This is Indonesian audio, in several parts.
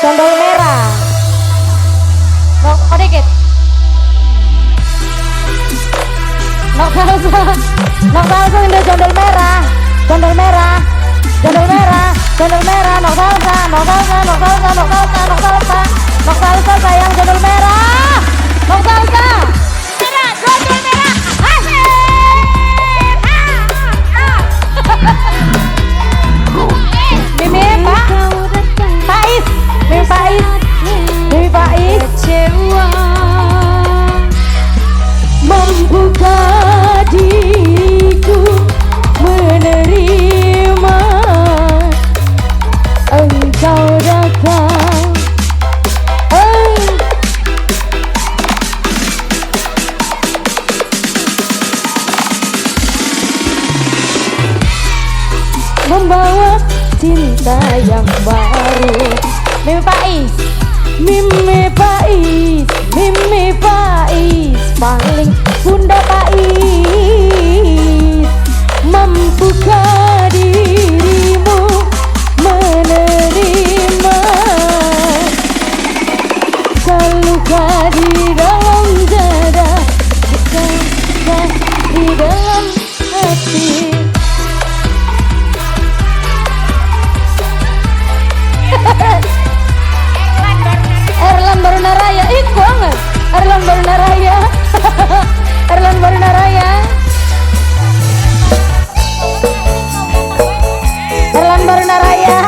Jondol merah. Nok dikit. Nok salsa. Nok salsa ini jondol merah. Jondol merah. Jondol merah. Jondol merah. Nok salsa. Nok salsa. Nok salsa. Nok salsa. Nok salsa. Nok salsa sayang jondol merah. Nok salsa. Merah. Jondol merah. Asik. Mimi Pak. Faiz. Mimi Faiz. Mimi Faiz. Kecewa membuka diriku menerima engkau datang. Membawa cinta yang baru. Mimi Faiz. Mimi Faiz. Mimi Faiz. Paling Bunda Faiz. Mampukah dirimu menerima seluka di dalam dada, luka di dalam hati. Erlan Barunaraya, iku banget. Erlan Barunaraya. Erlan Barunaraya. Erlan Barunaraya.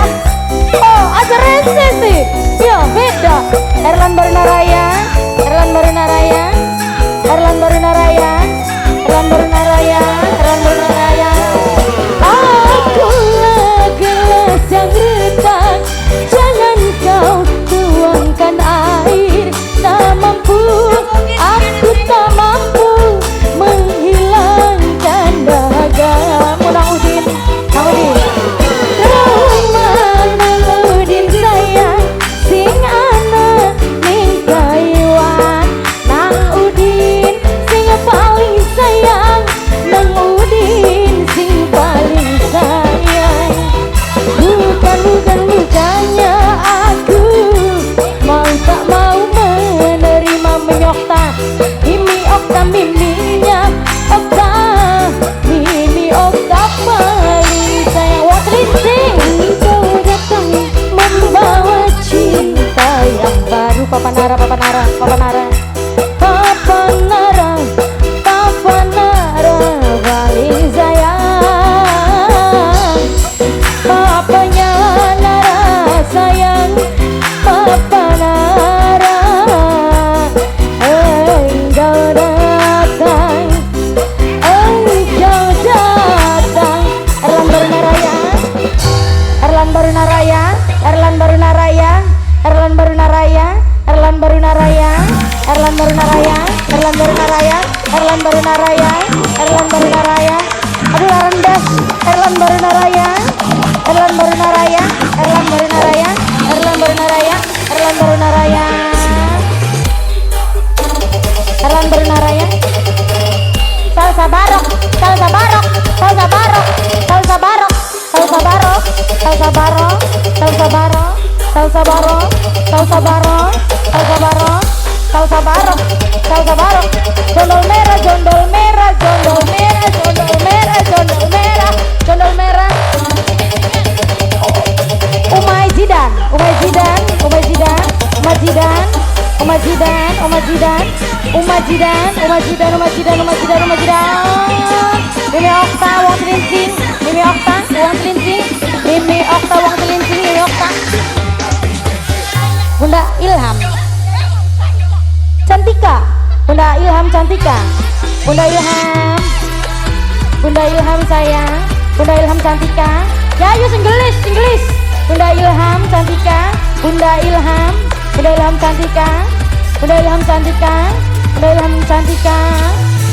Oh, ada rese sih. Ya, beda. Erlan Barunaraya. Erlan Barunaraya. Erlan Barunaraya. Erlan Barunaraya. Erlan Barunaraya. Akulah gelas yang retak. Jangan kau tuangkan air. Tak mampu, aku tak mampu menghilangkan dahaga. Nang Udin, Nang Udin. Nang Udin sayang, sing ana ning Taiwan. Nang Udin sing paling sayang. Nang Udin sing paling sayang. Bukan bukannya aku mau tak mau menerima menyokta. Mimi okta miminya okta. Mimi okta paling sayang. Watlinsing kau datang membawa cinta yang baru. Papa Nara, Papa Nara, Papa Nara, Papa Nara, Papa Nara paling sayang. Papanya Nara sayang. Papa Nara, engkau datang, engkau datang. Erlan Barunaraya, Erlan Barunaraya, Erlan Barunaraya, Erlan Barunaraya, Erlan Barunaraya, Erlan Barunaraya, Erlan Barunaraya, Erlan Barunaraya, Erlan Barunaraya. Aduh rendah. Erlan Barunaraya, Erlan Barunaraya, Erlan Barunaraya, Erlan Barunaraya, Erlan Barunaraya, Erlan Barunaraya. Salsa barok, salsa barok, salsa barok, salsa barok, salsa barok, salsa barok, salsa barok, salsa barok, salsa barok, salsa barok, salsa barok, salsa barok. Jondol merah, jondol merah, jondol merah, jondol merah, jondol merah, jondol merah. Umay Zidan, Umay Zidan, Umay Zidan, Umay Zidan, Umay Zidan, Umay Zidan, Umay Zidan, Umay Zidan, Umay Zidan, Umay Zidan, Umay Zidan. Mimi Okta, Wong Telincing, Mimi Okta, Wong Telincing, Mimi Okta, Wong Telincing, Mimi Okta. Bunda Ilham, Cantika, Bunda Ilham Cantika, Bunda Ilham, Bunda Ilham sayang, Bunda Ilham Cantika. Ya, yuk Inggris, Inggris. Bunda Ilham Cantika, Bunda Ilham, Bunda Ilham Cantika, Bunda Ilham Cantika, Bunda Ilham Cantika,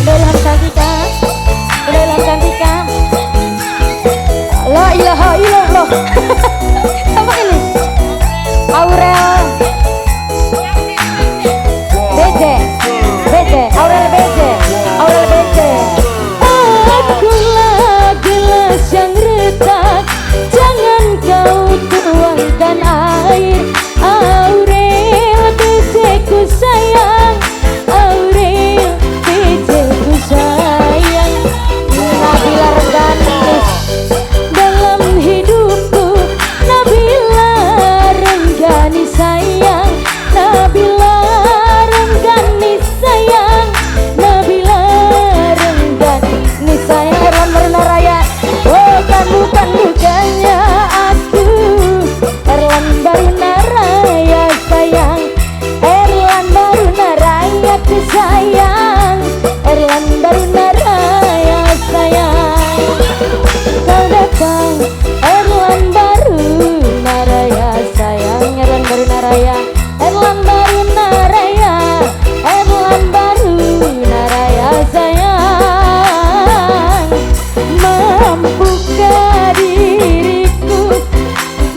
Bunda Ilham Cantika, Bunda Ilham Cantika. La ilaha illallah. Apa ini? Aurel BJ, BJ, Aurel BJ, Aurel BJ. Akulah gelas yang retak. Jangan kau tuangkan air. saya Erlan Baruna Raya, Erlan Baruna Raya sayang. Mampukah diriku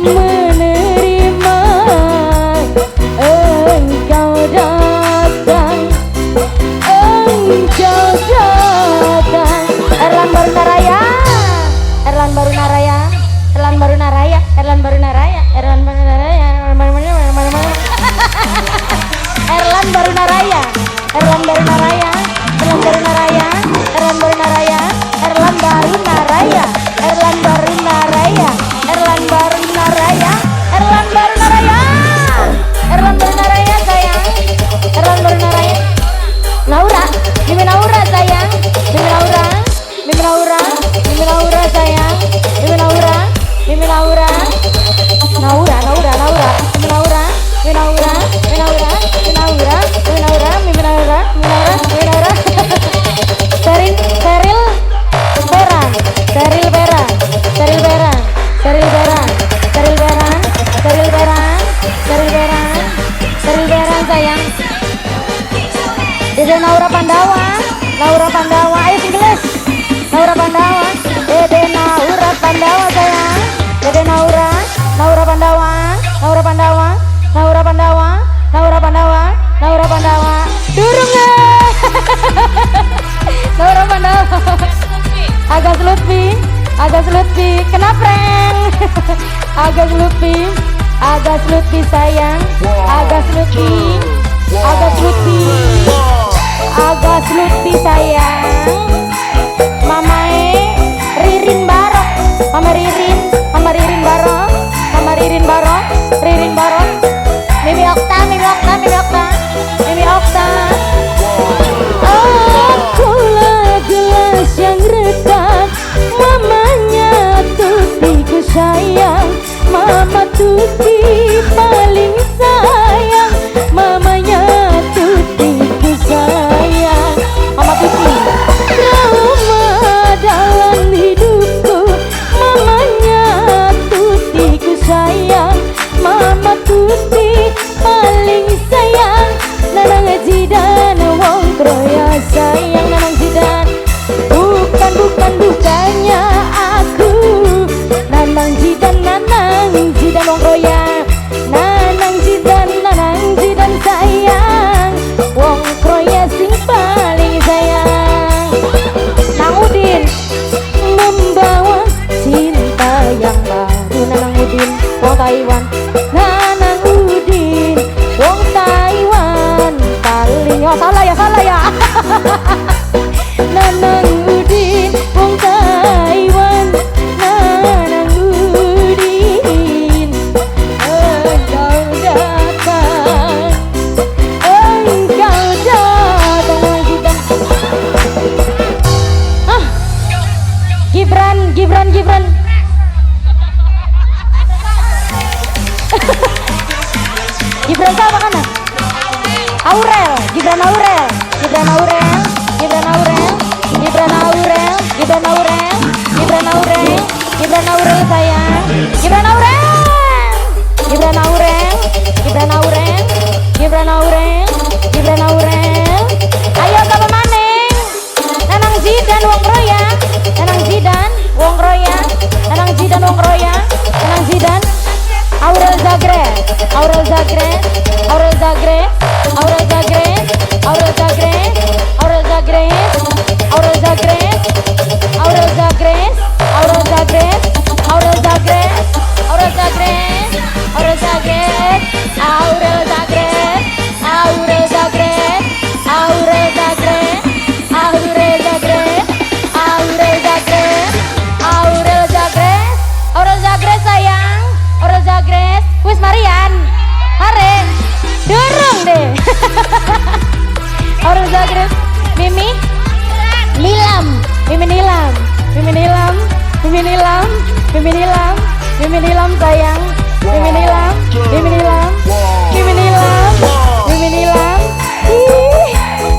menerima engkau datang, engkau datang. Erlan Baruna Raya, Erlan Baruna Raya, Erlan Baruna Raya, Erlan Baruna Raya, Erlan Baruna Raya, Erlan Baruna Raya, Erlan Baruna Raya, Erlan Baruna Raya, Erlan Baruna Raya, Erlan Baruna Raya, Erlan Baruna Raya, Erlan Baruna Raya, Erlan Baruna Raya, Erlan Baruna Raya sayang, Erlan Baruna Raya. Naura, Mimi Naura sayang, Mimi Naura, Mimi Naura, Mimi Naura sayang, Mimi Naura, Mimi Naura, Naura, Naura, Naura, Mimi Naura, Mimi Naura, Mimi Naura, Mimi Naura, Mimi Naura, Mimi Naura, Mimi Naura, Mimi Naura. Seril, Seril, Vera, Seril Vera, Seril Vera, Seril Vera, Seril Vera, Seril Vera, Seril Vera, Seril Vera sayang. Dede Naura Pandawa, Naura Pandawa, ayo Inggris, Naura Pandawa, Dede Naura Pandawa sayang, Dede Naura, Naura Pandawa, Naura Pandawa, Naura Pandawa, Naura Pandawa, Naura Pandawa, durung Naura Pandawa, Agas Lutfi, Agas Lutfi, kena prank, Agas Lutfi, Agas Lutfi sayang, Agas Lutfi, Agas Lutfi, Agas Lutfi sayang. Mamae Ririn Barok, Mama Ririn, Mama Ririn Barok, Mama Ririn Barok, Ririn Barok, Mimi Okta, Mimi Okta, Mimi Okta, Mimi Okta. Akulah gelas yang retak, mamanya Tutiku sayang, Mama Tuti paling sayang, mamanya Tutiku sayang, Mama Tuti. Trauma dalam hidupku, mamanya Tutiku sayang, Mama Tuti paling sayang. Nanang Jidan wong kroya sayang, Nanang Jidan bukan bukannya aku. Nanang Jidan wong kroya, Nanang Jidan sayang, wong kroya sing paling sayang. Nang Udin membawa cinta yang baru, Nanang Udin wong Taiwan, Nanang Udin wong Taiwan paling, oh salah ya Nanang Udin wong Taiwan, Nanang Udin engkau datang, engkau datang lagi kan. Gibran, Gibran, Gibran. Gibran siapa kan? Aurel, Gibran Aurel, Gibran Aurel, Gibran Aurel, Gibran Aurel, Gibran Aurel, Gibran Aurel, Gibran Aurel sayang, Gibran Aurel, Gibran Aurel, Gibran Aurel, Gibran Aurel, Gibran Aurel. Ayo sama maning, Nanang Jidan wong roya, Nanang Jidan wong roya, Nanang Jidan wong roya, Nanang Jidan. Aurel Zagre, Aurel Zagre, Aurel Zagre, Aurel Zagre, Aurel Zagre, Aurel Zagre, Aurel Zagre, Aurel Zagre, Aurel Zagre, Aurel Zagre, Aurel Zagre, Aurel Zagre, Aurel Zagre, Aurel Zagre, Aurel Zagre, Aurel Zagre, Aurel Zagre, Aurel Zagre, Aurel Zagre sayang, Aurel Zagre, wis Marian, hare, durung deh. Aurel Zagre, Mimi, Nilam, Mimi Nilam, Mimi Nilam, Mimi Nilam, Mimi Nilam, Mimi Nilam sayang, Mimi Nilam, Mimi Nilam, Mimi Nilam, Mimi Nilam,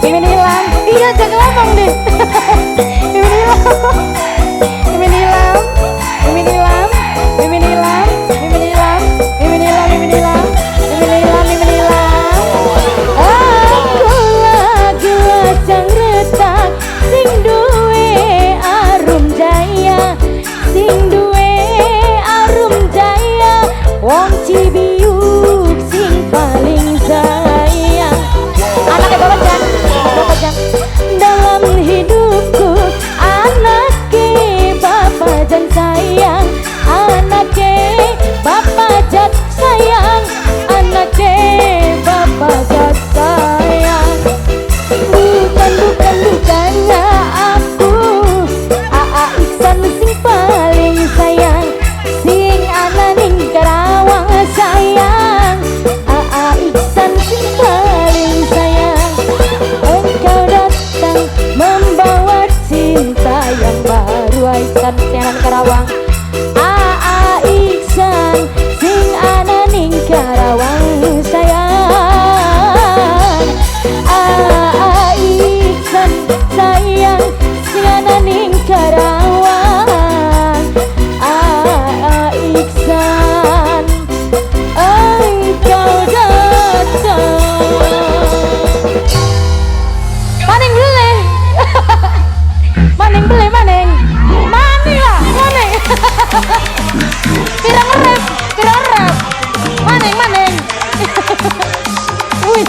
Mimi Nilam, iya jangan ngomong deh. Mimi Nilam, Mimi Nilam, Mimi Nilam, Mimi Nilam, Mimi Nilam, Mimi Nilam, Mimi Nilam, Mimi Nilam.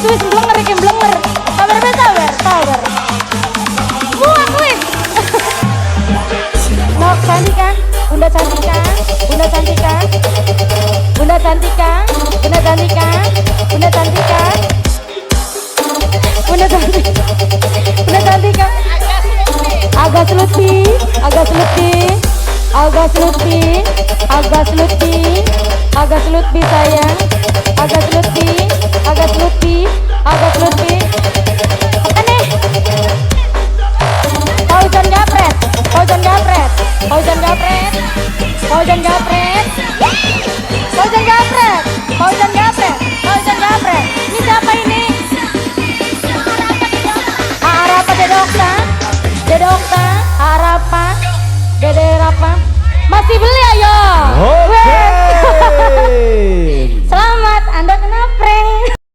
wis blenger iki blenger. Sabar be sabar, sabar. Muak wis. Nok Cantika, Bunda Cantika, Bunda Cantika. Bunda Cantika, Bunda Cantika, Bunda Cantika. Bunda Cantika. Bunda Cantika. Agak seluti, agak seluti. Agak seluti, agak seluti. Agak seluti sayang. Agak seluti, agak seluti, agak seluti. Aneh. Paujan japret, paujan japret, paujan japret, paujan japret, paujan japret, paujan japret, paujan japret. Ini siapa ini? Arapa Dedokta, Dedokta,